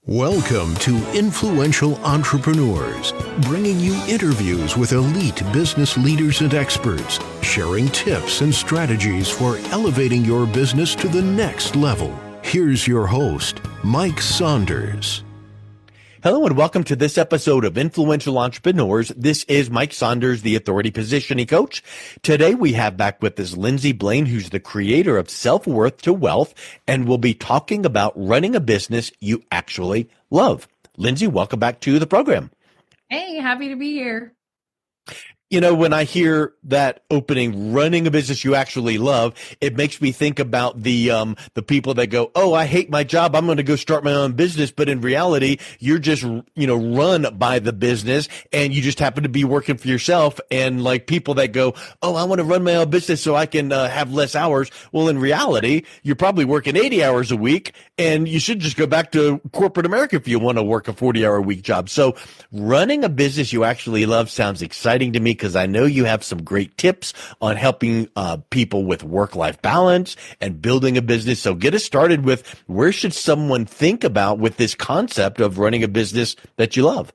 Welcome to Influential Entrepreneurs, bringing you interviews with elite business leaders and experts, sharing tips and strategies for elevating your business to the next level. Here's your host, Mike Saunders. Hello and welcome to this episode of Influential Entrepreneurs. This is Mike Saunders, the Authority Positioning Coach. Today we have back with us Lindsay Blain, who's the creator of Self-Worth to Wealth, and we'll be talking about running a business you actually love. Lindsay, welcome back to the program. Hey, happy to be here. You know, when I hear that opening, running a business you actually love, it makes me think about the people that go, oh, I hate my job, I'm going to go start my own business. But in reality, you're just, run by the business and you just happen to be working for yourself. And like people that go, oh, I want to run my own business so I can have less hours. Well, in reality, you're probably working 80 hours a week and you should just go back to corporate America if you want to work a 40-hour a week job. So running a business you actually love sounds exciting to me, because I know you have some great tips on helping people with work-life balance and building a business. So get us started with, where should someone think about with this concept of running a business that you love?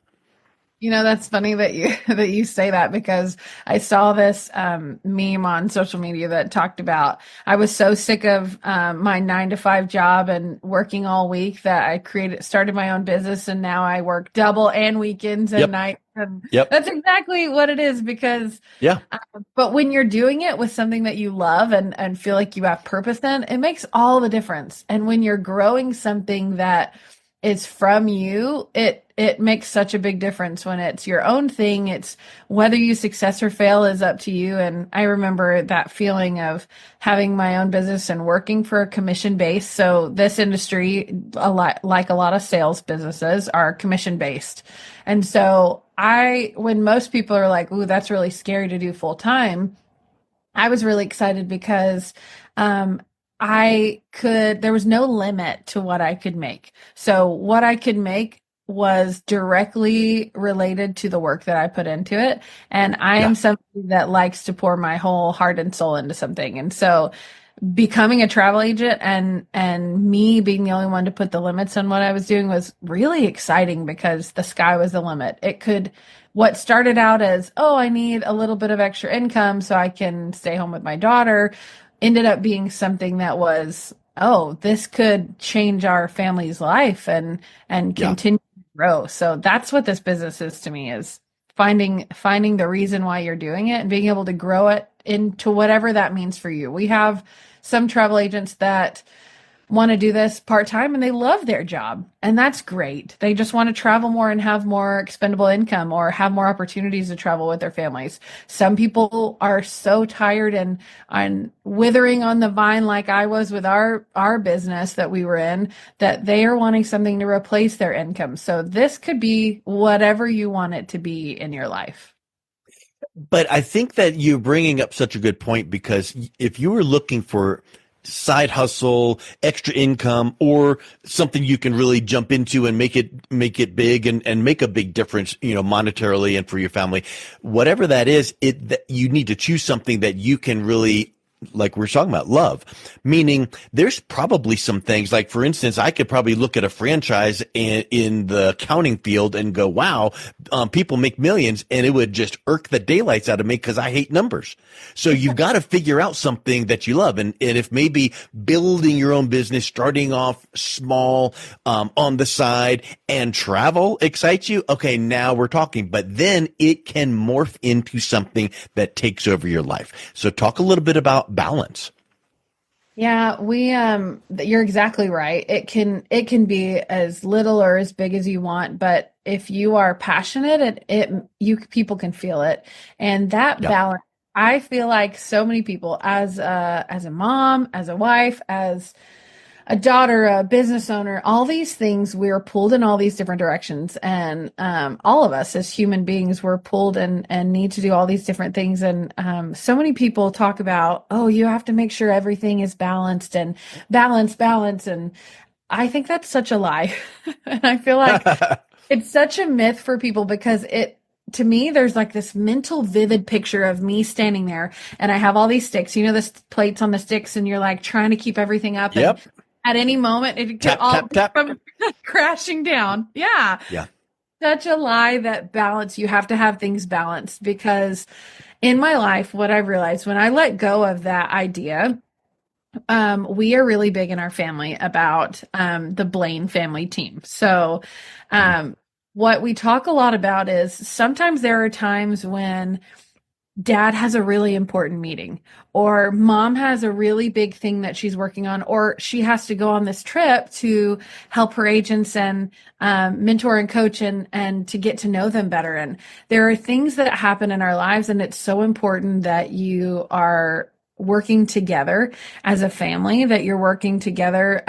You know, that's funny that you say that, because I saw this meme on social media that talked about, I was so sick of my 9-to-5 job and working all week that I started my own business, and now I work double and weekends and nights. And that's exactly what it is, because but when you're doing it with something that you love and feel like you have purpose in, it makes all the difference. And when you're growing something that is from you, it makes such a big difference when it's your own thing. It's whether you success or fail is up to you. And I remember that feeling of having my own business and working for a commission base. So this industry, like a lot of sales businesses, are commission based. And so when most people are like, ooh, that's really scary to do full time, I was really excited because there was no limit to what I could make. So what I could make was directly related to the work that I put into it. And I am somebody that likes to pour my whole heart and soul into something. And so becoming a travel agent and me being the only one to put the limits on what I was doing was really exciting, because the sky was the limit. What started out as, oh, I need a little bit of extra income so I can stay home with my daughter, ended up being something that was, oh, this could change our family's life and continue to grow. So that's what this business is to me, is finding the reason why you're doing it and being able to grow it into whatever that means for you. We have some travel agents that want to do this part-time and they love their job, and that's great. They just want to travel more and have more expendable income, or have more opportunities to travel with their families. Some people are so tired and withering on the vine, like I was with our business that we were in, that they are wanting something to replace their income. So this could be whatever you want it to be in your life. But I think that you're bringing up such a good point, because if you were looking for side hustle, extra income, or something you can really jump into and make it big and make a big difference, monetarily and for your family, whatever that is, you need to choose something that you can really, like we're talking about, love. Meaning there's probably some things, like for instance, I could probably look at a franchise in the accounting field and go, wow, people make millions, and it would just irk the daylights out of me because I hate numbers. So you've got to figure out something that you love. And if maybe building your own business, starting off small, on the side, and travel excites you, okay, now we're talking. But then it can morph into something that takes over your life. So talk a little bit about balance. Yeah, you're exactly right. It can be as little or as big as you want, but if you are passionate, people can feel it. And that balance, I feel like so many people, as a mom, as a wife, as a daughter, a business owner, all these things, we're pulled in all these different directions. And all of us as human beings, we're pulled and need to do all these different things. And so many people talk about, oh, you have to make sure everything is balanced and balance. And I think that's such a lie. And I feel like it's such a myth for people, because to me, there's like this mental vivid picture of me standing there and I have all these sticks, the plates on the sticks, and you're like trying to keep everything up. Yep. at any moment it could Tap, all tap, tap. come crashing down. Yeah. Yeah. Such a lie that balance, you have to have things balanced, because in my life, what I've realized when I let go of that idea, we are really big in our family about the Blaine family team. So, what we talk a lot about is sometimes there are times when dad has a really important meeting, or mom has a really big thing that she's working on, or she has to go on this trip to help her agents and mentor and coach and to get to know them better. And there are things that happen in our lives, and it's so important that you are working together as a family, that you're working together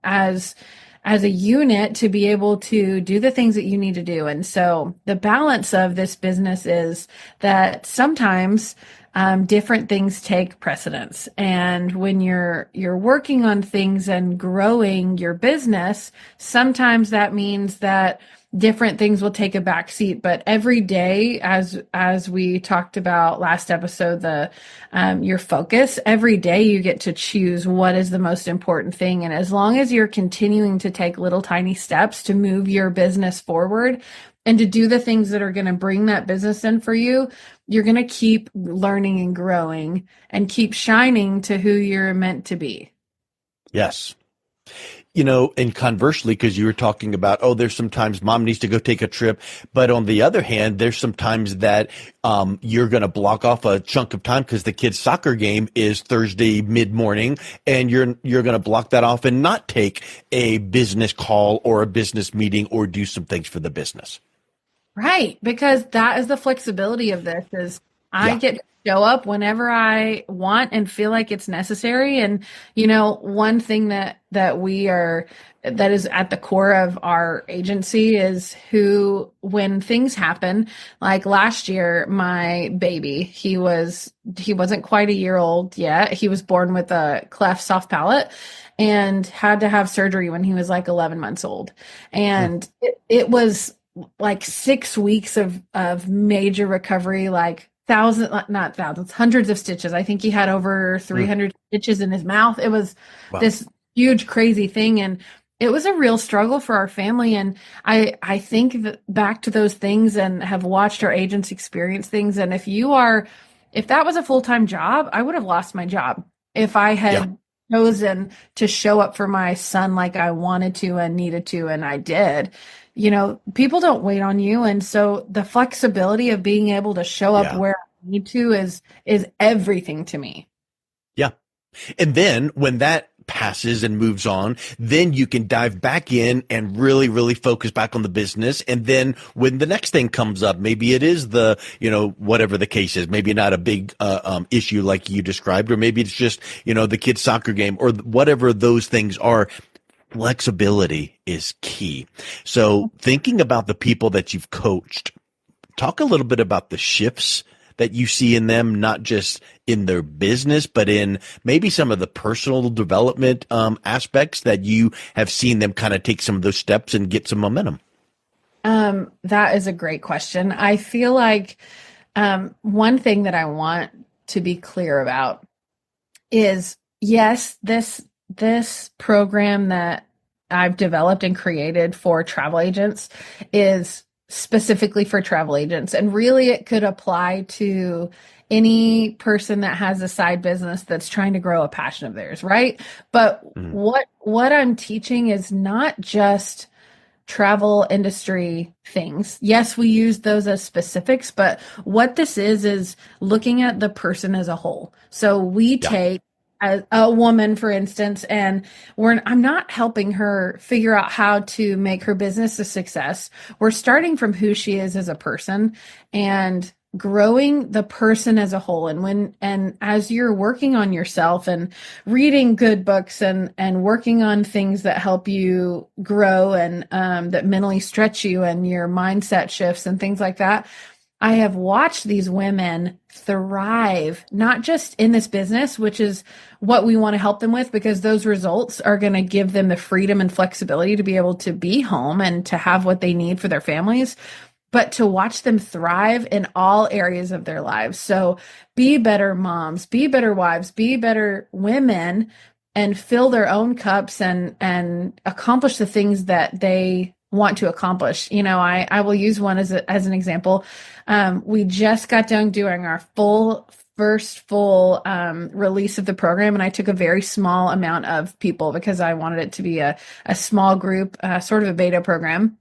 as a unit to be able to do the things that you need to do. And so the balance of this business is that sometimes different things take precedence. And when you're working on things and growing your business, sometimes that means that different things will take a back seat. But every day, as we talked about last episode, the your focus, every day you get to choose what is the most important thing. And as long as you're continuing to take little tiny steps to move your business forward and to do the things that are going to bring that business in for you, you're going to keep learning and growing and keep shining to who you're meant to be. Yes. And conversely, because you were talking about, there's sometimes mom needs to go take a trip. But on the other hand, there's sometimes that you're going to block off a chunk of time because the kid's soccer game is Thursday mid-morning, and you're going to block that off and not take a business call or a business meeting or do some things for the business. Right, because that is the flexibility of this, is I Yeah. get to show up whenever I want and feel like it's necessary. And one thing that is at the core of our agency is when things happen, like last year, my baby, he wasn't quite a year old yet. He was born with a cleft soft palate and had to have surgery when he was like 11 months old. And it was like 6 weeks of major recovery, like not thousands, hundreds of stitches. I think he had over 300 stitches in his mouth. It was this huge, crazy thing. And it was a real struggle for our family. And I think that back to those things and have watched our agents experience things. And if that was a full-time job, I would have lost my job if I had chosen to show up for my son like I wanted to and needed to, and I did. People don't wait on you. And so the flexibility of being able to show up where I need to is everything to me. Yeah. And then when that passes and moves on, then you can dive back in and really, really focus back on the business. And then when the next thing comes up, maybe it is whatever the case is, maybe not a big issue like you described, or maybe it's just, the kid's soccer game or whatever those things are. Flexibility is key. So thinking about the people that you've coached, talk a little bit about the shifts that you see in them, not just in their business, but in maybe some of the personal development aspects that you have seen them kind of take some of those steps and get some momentum. That is a great question. I feel like one thing that I want to be clear about is, yes, this program that I've developed and created for travel agents is specifically for travel agents. And really it could apply to any person that has a side business that's trying to grow a passion of theirs, right? But what I'm teaching is not just travel industry things. Yes, we use those as specifics, but what this is looking at the person as a whole. So we take a woman, for instance, and I'm not helping her figure out how to make her business a success. We're starting from who she is as a person and growing the person as a whole. And as you're working on yourself and reading good books and working on things that help you grow and that mentally stretch you and your mindset shifts and things like that, I have watched these women thrive, not just in this business, which is what we want to help them with, because those results are going to give them the freedom and flexibility to be able to be home and to have what they need for their families, but to watch them thrive in all areas of their lives. So be better moms, be better wives, be better women, and fill their own cups and accomplish the things that they want to accomplish. I will use one as an example. We just got done doing our first full release of the program, and I took a very small amount of people because I wanted it to be a small group, sort of a beta program.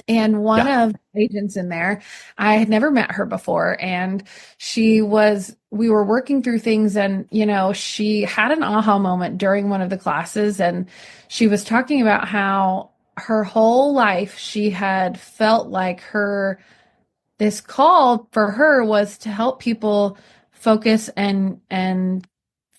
And one Yeah. of the agents in there, I had never met her before. And we were working through things, and, she had an aha moment during one of the classes. And she was talking about how her whole life she had felt like this call for her was to help people focus and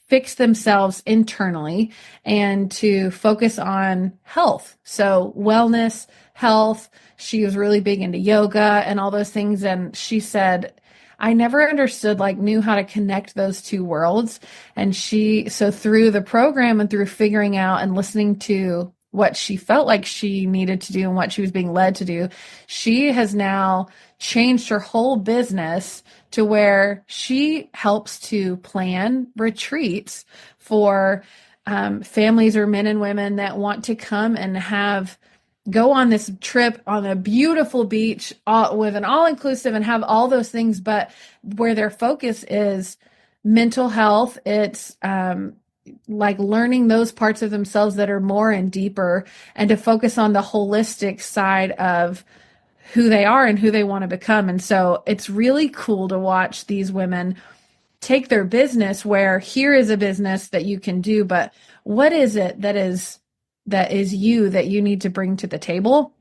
fix themselves internally and to focus on health. So wellness, health. She was really big into yoga and all those things. And she said, I never understood, knew how to connect those two worlds. And so through the program and through figuring out and listening to what she felt like she needed to do and what she was being led to do, she has now changed her whole business to where she helps to plan retreats for families or men and women that want to come and go on this trip on a beautiful beach with an all-inclusive and have all those things, but where their focus is mental health. It's learning those parts of themselves that are more and deeper, and to focus on the holistic side of who they are and who they want to become. And so it's really cool to watch these women take their business, where here is a business that you can do, but what is it that is you that you need to bring to the table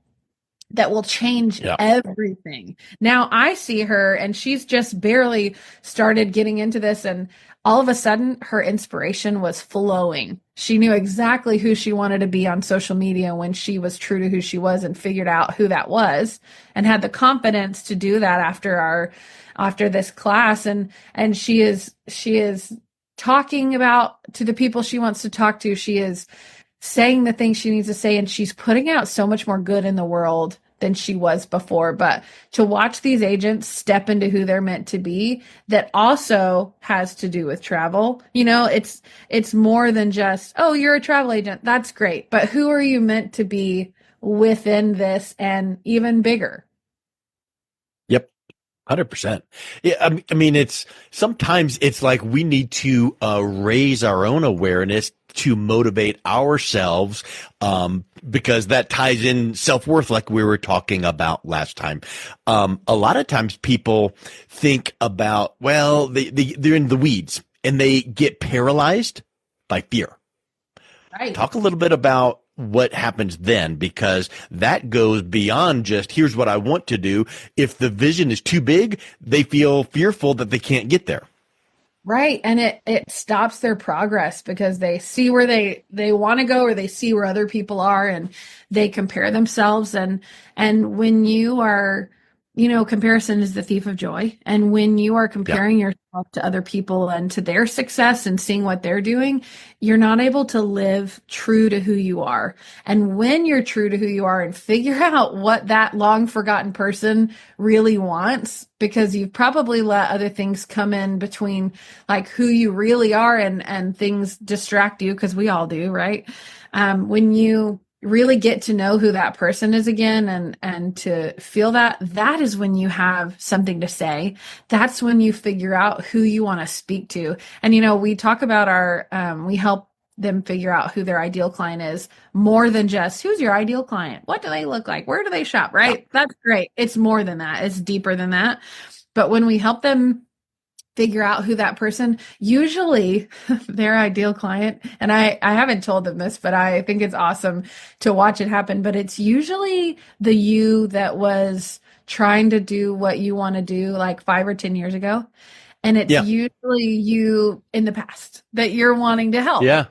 that will change everything. Now I see her, and she's just barely started getting into this, and all of a sudden her inspiration was flowing. She knew exactly who she wanted to be on social media when she was true to who she was and figured out who that was, and had the confidence to do that after this class. And she is talking about to the people she wants to talk to. She is saying the things she needs to say, and she's putting out so much more good in the world than she was before. But to watch these agents step into who they're meant to be, that also has to do with travel. It's more than just, oh, you're a travel agent. That's great. But who are you meant to be within this, and even bigger? Yep. 100%. Yeah, I mean, sometimes it's like we need to raise our own awareness to motivate ourselves, because that ties in self-worth, like we were talking about last time. A lot of times people think about, well, they're in the weeds and they get paralyzed by fear. Right. Talk a little bit about what happens then, because that goes beyond just here's what I want to do. If the vision is too big, they feel fearful that they can't get there. Right. And it stops their progress, because they see where they want to go, or they see where other people are, and they compare themselves. And when you are, comparison is the thief of joy. And when you are comparing yourself to other people and to their success and seeing what they're doing, you're not able to live true to who you are. And when you're true to who you are and figure out what that long forgotten person really wants, because you've probably let other things come in between, like who you really are, and things distract you, because we all do, right? When you really get to know who that person is again, and to feel that is when you have something to say. That's when you figure out who you want to speak to. And, we talk about we help them figure out who their ideal client is, more than just who's your ideal client? What do they look like? Where do they shop? Right? That's great. It's more than that. It's deeper than that. But when we help them figure out who that person, usually their ideal client, and I haven't told them this, but I think it's awesome to watch it happen, but it's usually the you that was trying to do what you want to do like 5 or 10 years ago. And it's usually you in the past that you're wanting to help. Yeah.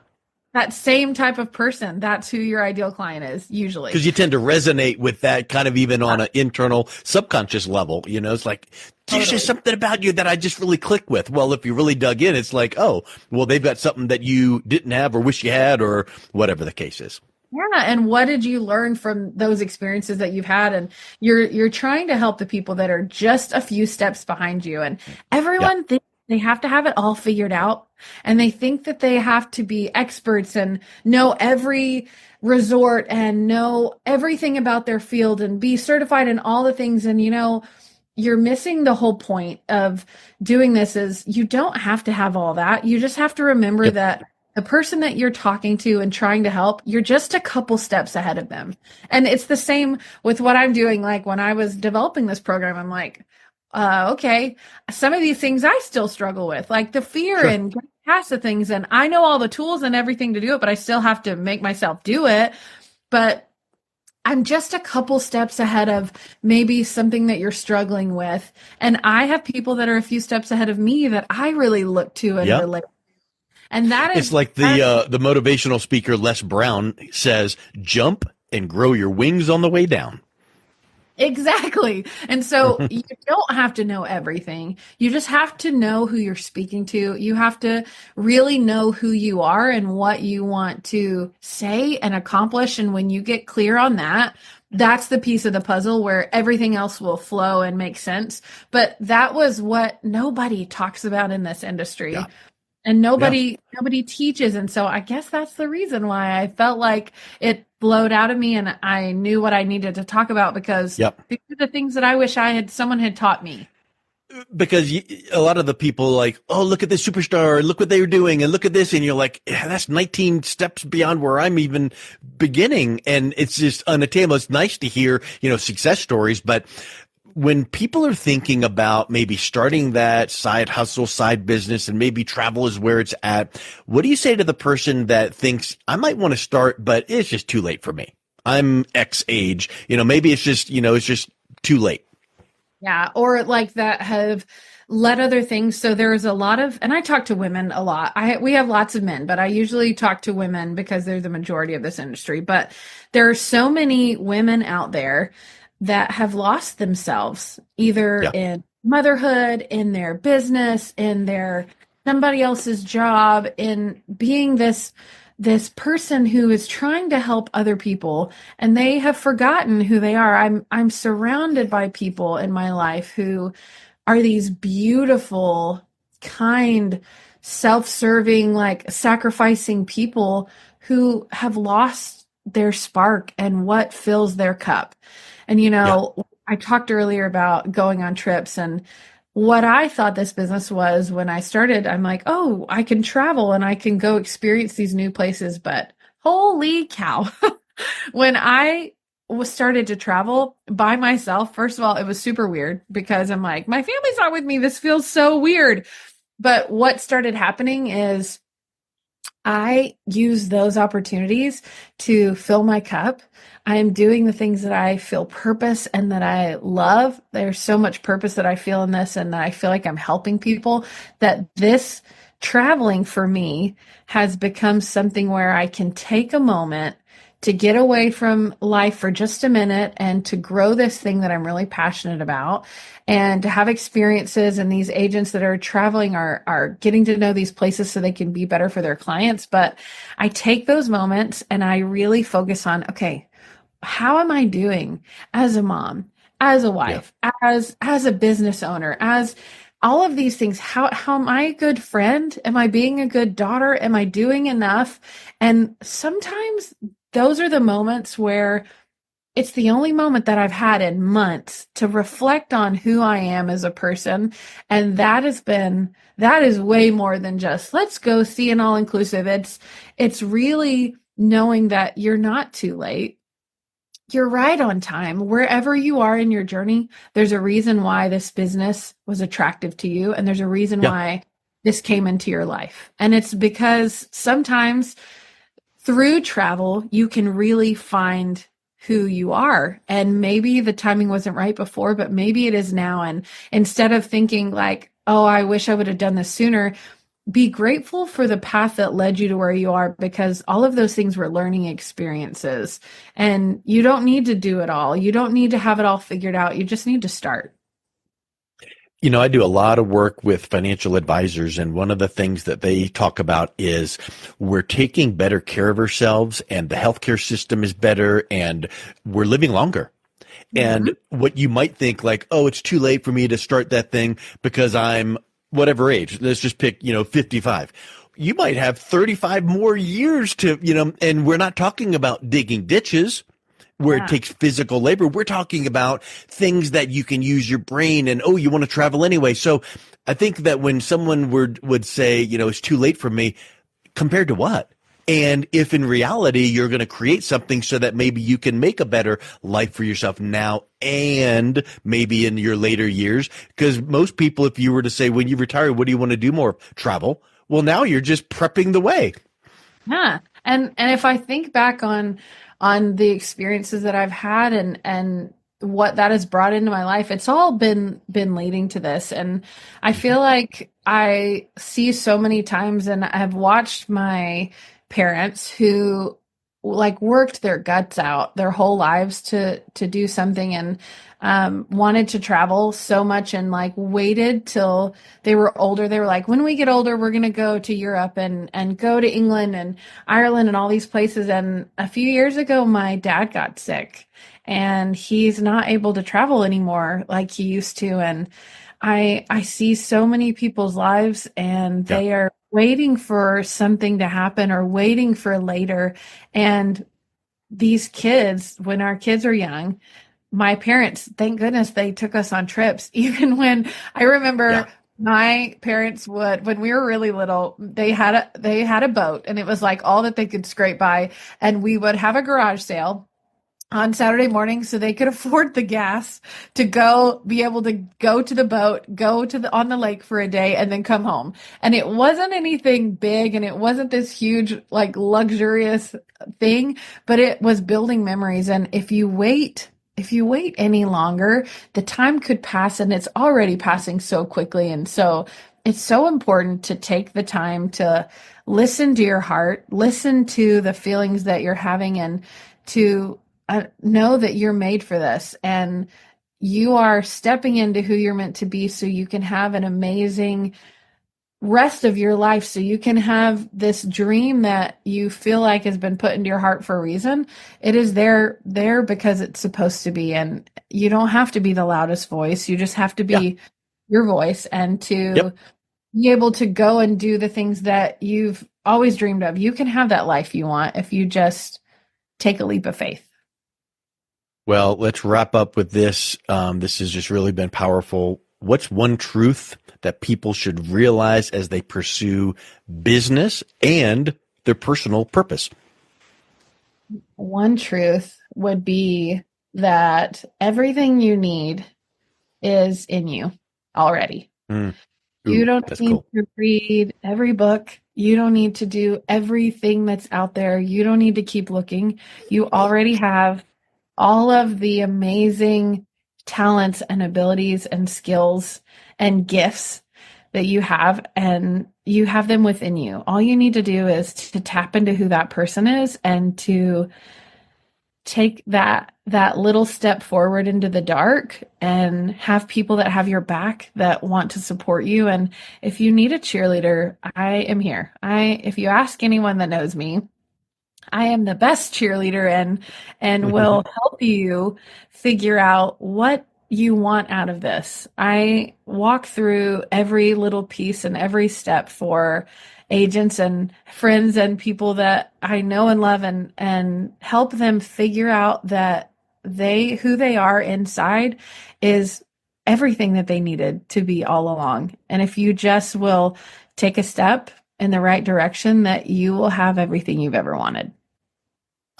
That same type of person, that's who your ideal client is, usually. Because you tend to resonate with that kind of even on an internal subconscious level. It's like, there's just something about you that I just really click with. Well, if you really dug in, it's like, oh, well, they've got something that you didn't have or wish you had, or whatever the case is. Yeah. And what did you learn from those experiences that you've had? And you're trying to help the people that are just a few steps behind you. And everyone thinks they have to have it all figured out, and they think that they have to be experts and know every resort and know everything about their field and be certified in all the things. And you're missing the whole point of doing this. Is you don't have to have all that. You just have to remember Yep. that the person that you're talking to and trying to help, you're just a couple steps ahead of them. And it's the same with what I'm doing. Like when I was developing this program, I'm like, okay, some of these things I still struggle with, like the fear Sure. and getting past the things. And I know all the tools and everything to do it, but I still have to make myself do it. But I'm just a couple steps ahead of maybe something that you're struggling with. And I have people that are a few steps ahead of me that I really look to and Yep. relate. And that is It's like the motivational speaker Les Brown says, jump and grow your wings on the way down. exactly. And so you don't have to know everything. You just have to know who you're speaking to. You have to really know who you are and what you want to say and accomplish. And when you get clear on that, that's the piece of the puzzle where everything else will flow and make sense. But that was what nobody talks about in this industry. Yeah. And nobody teaches. And so I guess that's the reason why I felt like it flowed out of me and I knew what I needed to talk about, because Yep. these are the things that I wish someone had taught me. Because a lot of the people like, oh, look at this superstar, look what they were doing, and look at this, and you're like, yeah, that's 19 steps beyond where I'm even beginning, and it's just unattainable. It's nice to hear, success stories, but when people are thinking about maybe starting that side hustle, side business, and maybe travel is where it's at, what do you say to the person that thinks, I might want to start, but it's just too late for me? I'm X age, maybe it's just too late. Yeah. Or like that have let other things. So there's a lot of, and I talk to women a lot. We have lots of men, but I usually talk to women because they're the majority of this industry. But there are so many women out there that have lost themselves either Yeah. in motherhood, in their business, in their somebody else's job, in being this person who is trying to help other people, and they have forgotten who they are. I'm surrounded by people in my life who are these beautiful, kind, self-serving, like sacrificing people who have lost their spark and what fills their cup. And I talked earlier about going on trips, and what I thought this business was when I started, I'm like, oh, I can travel and I can go experience these new places. But holy cow, when I was started to travel by myself, first of all, it was super weird because I'm like, my family's not with me. This feels so weird. But what started happening is I use those opportunities to fill my cup. I am doing the things that I feel purpose and that I love. There's so much purpose that I feel in this, and that I feel like I'm helping people, that this traveling for me has become something where I can take a moment to get away from life for just a minute and to grow this thing that I'm really passionate about, and to have experiences. And these agents that are traveling are getting to know these places so they can be better for their clients. But I take those moments and I really focus on, okay, how am I doing as a mom, as a wife, as a business owner, as all of these things? How am I a good friend? Am I being a good daughter? Am I doing enough? And sometimes those are the moments where it's the only moment that I've had in months to reflect on who I am as a person. And that is way more than just, let's go see an all-inclusive. It's really knowing that you're not too late. You're right on time. Wherever you are in your journey, there's a reason why this business was attractive to you. And there's a reason why this came into your life. And it's because sometimes through travel, you can really find who you are. And maybe the timing wasn't right before, but maybe it is now. And instead of thinking like, oh, I wish I would have done this sooner, be grateful for the path that led you to where you are, because all of those things were learning experiences. And you don't need to do it all. You don't need to have it all figured out. You just need to start. I do a lot of work with financial advisors, and one of the things that they talk about is we're taking better care of ourselves, and the healthcare system is better, and we're living longer. And what you might think like, oh, it's too late for me to start that thing because I'm whatever age, let's just pick, 55. You might have 35 more years to, and we're not talking about digging ditches where it Yeah. takes physical labor. We're talking about things that you can use your brain and, oh, you want to travel anyway. So I think that when someone would say, it's too late for me, compared to what? And if in reality you're going to create something so that maybe you can make a better life for yourself now and maybe in your later years, because most people, if you were to say, when you retire, what do you want to do more? Travel. Well, now you're just prepping the way. Yeah. And if I think back on the experiences that I've had and what that has brought into my life, it's all been leading to this. And I feel like I see so many times, and I've watched my parents who like worked their guts out their whole lives to do something, and wanted to travel so much, and like waited till they were older. They were like, when we get older, we're going to go to Europe and go to England and Ireland and all these places. And a few years ago, my dad got sick and he's not able to travel anymore like he used to. And I see so many people's lives, and Yeah. they are waiting for something to happen or waiting for later. And these kids, when our kids are young, my parents, thank goodness they took us on trips. Even when I remember Yeah. my parents would, when we were really little, they had a boat, and it was like all that they could scrape by. And we would have a garage sale on Saturday morning so they could afford the gas to be able to go to the boat, on the lake for a day, and then come home. And it wasn't anything big, and it wasn't this huge, like luxurious thing, but it was building memories. And if you wait any longer, the time could pass, and it's already passing so quickly. And so it's so important to take the time to listen to your heart, listen to the feelings that you're having, and to know that you're made for this, and you are stepping into who you're meant to be, so you can have an amazing rest of your life, so you can have this dream that you feel like has been put into your heart for a reason. It is there because it's supposed to be. And you don't have to be the loudest voice. You just have to Yeah. be your voice, and to Yep. be able to go and do the things that you've always dreamed of. You can have that life you want if you just take a leap of faith. Well, let's wrap up with this. This has just really been powerful. What's one truth that people should realize as they pursue business and their personal purpose? One truth would be that everything you need is in you already. Mm. You Ooh, don't that's need cool. to read every book. You don't need to do everything that's out there. You don't need to keep looking. You already have all of the amazing talents and abilities and skills and gifts that you have, and you have them within you. All you need to do is to tap into who that person is, and to take that little step forward into the dark, and have people that have your back, that want to support you. And if you need a cheerleader, I am here. If you ask anyone that knows me, I am the best cheerleader, and will help you figure out what you want out of this. I walk through every little piece and every step for agents and friends and people that I know and love, and help them figure out that who they are inside is everything that they needed to be all along. And if you just will take a step in the right direction, that you will have everything you've ever wanted.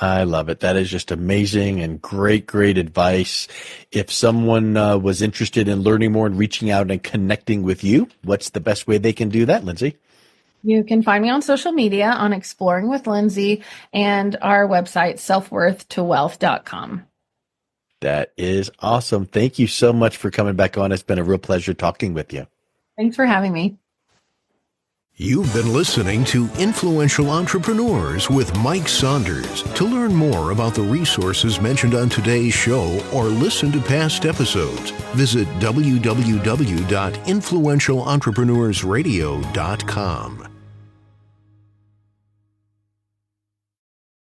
I love it. That is just amazing and great, great advice. If someone was interested in learning more and reaching out and connecting with you, what's the best way they can do that, Lindsay? You can find me on social media on Exploring with Lindsay, and our website, selfworthtowealth.com. That is awesome. Thank you so much for coming back on. It's been a real pleasure talking with you. Thanks for having me. You've been listening to Influential Entrepreneurs with Mike Saunders. To learn more about the resources mentioned on today's show or listen to past episodes, visit www.influentialentrepreneursradio.com.